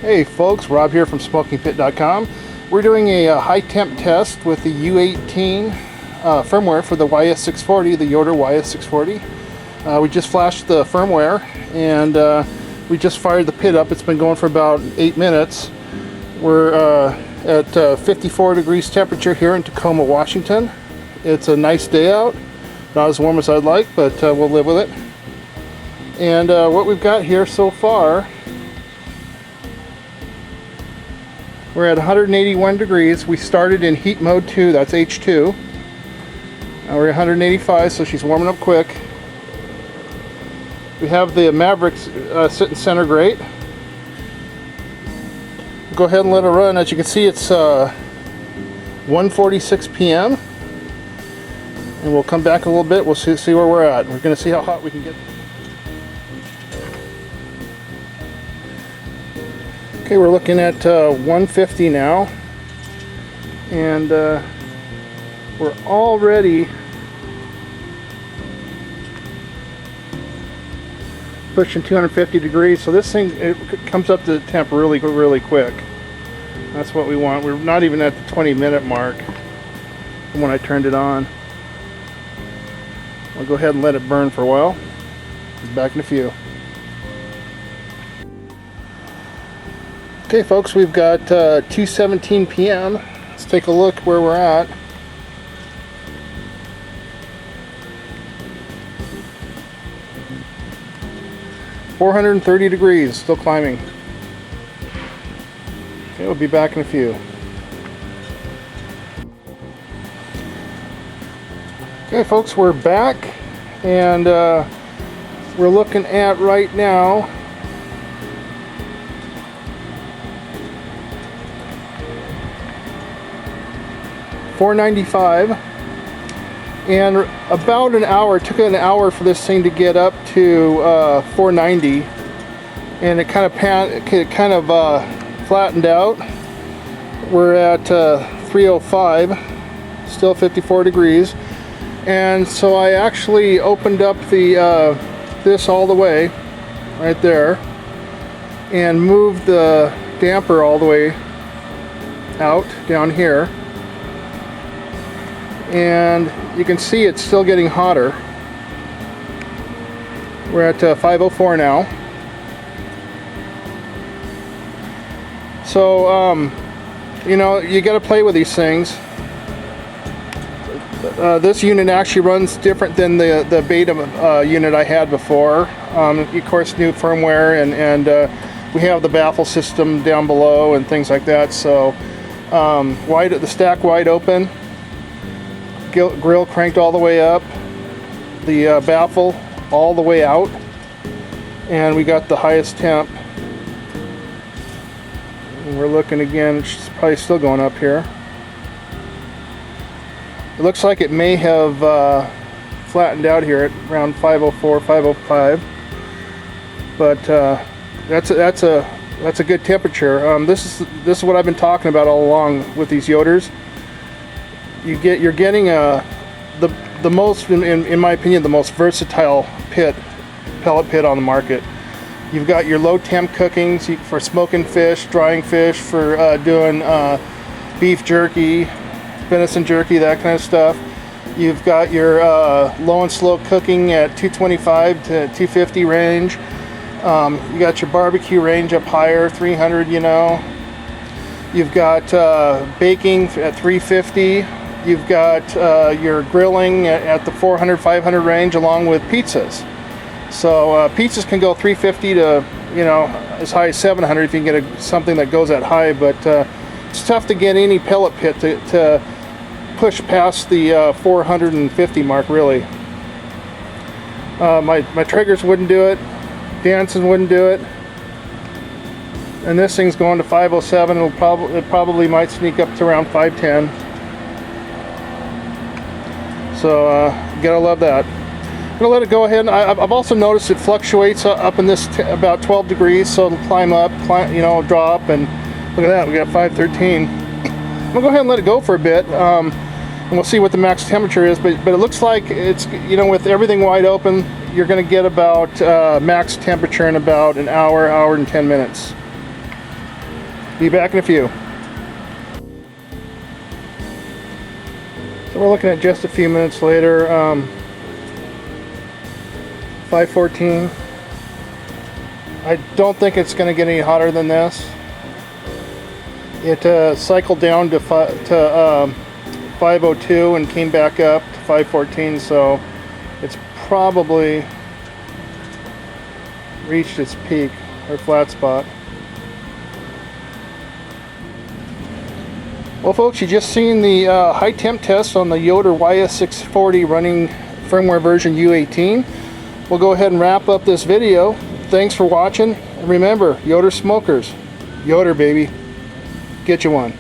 Hey folks, Rob here from SmokingPit.com. We're doing a high temp test with the U18 firmware for the YS640, the Yoder YS640. We just flashed the firmware and we just fired the pit up. It's been going for about 8 minutes. We're at 54 degrees temperature here in Tacoma, Washington. It's a nice day out. Not as warm as I'd like, but we'll live with it. And what we've got here so far, we're at 181 degrees. We started in heat mode 2, that's H2. Now we're at 185, so she's warming up quick. We have the Mavericks sitting center grate. Go ahead and let it run. As you can see, it's 1:46 p.m. And we'll come back a little bit. We'll see where we're at. We're going to see how hot we can get. Okay, we're looking at 150 now, and we're already pushing 250 degrees. So this thing, it comes up to the temp really quick. That's what we want. We're not even at the 20-minute mark from when I turned it on. I'll go ahead and let it burn for a while. Be back in a few. Okay folks, we've got 2:17 p.m. Let's take a look where we're at. $430 degrees, still climbing. Okay, we'll be back in a few. Okay folks, we're back, and we're looking at right now $495, and about an hour. It took an hour for this thing to get up to 490, and it kind of flattened out. We're at 305, still 54 degrees, and so I actually opened up the this all the way right there and moved the damper all the way out down here. And you can see it's still getting hotter. We're at 504 now. So you know, you got to play with these things. This unit actually runs different than the beta unit I had before. Of course, new firmware, and we have the baffle system down below and things like that. So the stack wide open. Grill cranked all the way up, the baffle all the way out, and we got the highest temp. And we're looking again, it's probably still going up here. It looks like it may have flattened out here at around 504, 505, but that's a good temperature. This is what I've been talking about all along with these Yoders. You're getting the most, in my opinion, the most versatile pellet pit on the market. You've got your low temp cookings for smoking fish, drying fish, for doing beef jerky, venison jerky, that kind of stuff. You've got your low and slow cooking at 225 to 250 range. You got your barbecue range up higher, 300. You know. You've got baking at 350. You've got your grilling at the 400, 500 range, along with pizzas. So pizzas can go 350 to, you know, as high as 700 if you can get something that goes that high. But it's tough to get any pellet pit to push past the 450 mark, really. My Traegers wouldn't do it. Danson wouldn't do it. And this thing's going to 507. It probably might sneak up to around 510. So gotta love that. I'm gonna let it go ahead. I've also noticed it fluctuates up in this about 12 degrees, so it'll climb up, you know, drop, and look at that. We got 513. I'm gonna go ahead and let it go for a bit, and we'll see what the max temperature is. But it looks like it's, you know, with everything wide open, you're gonna get about max temperature in about an hour and 10 minutes. Be back in a few. So we're looking at just a few minutes later. 514. I don't think it's going to get any hotter than this. It cycled down to 502 and came back up to 514, so it's probably reached its peak or flat spot. Well folks, you just seen the high temp test on the Yoder YS640 running firmware version U18. We'll go ahead and wrap up this video. Thanks for watching, and remember, Yoder smokers, Yoder baby, get you one.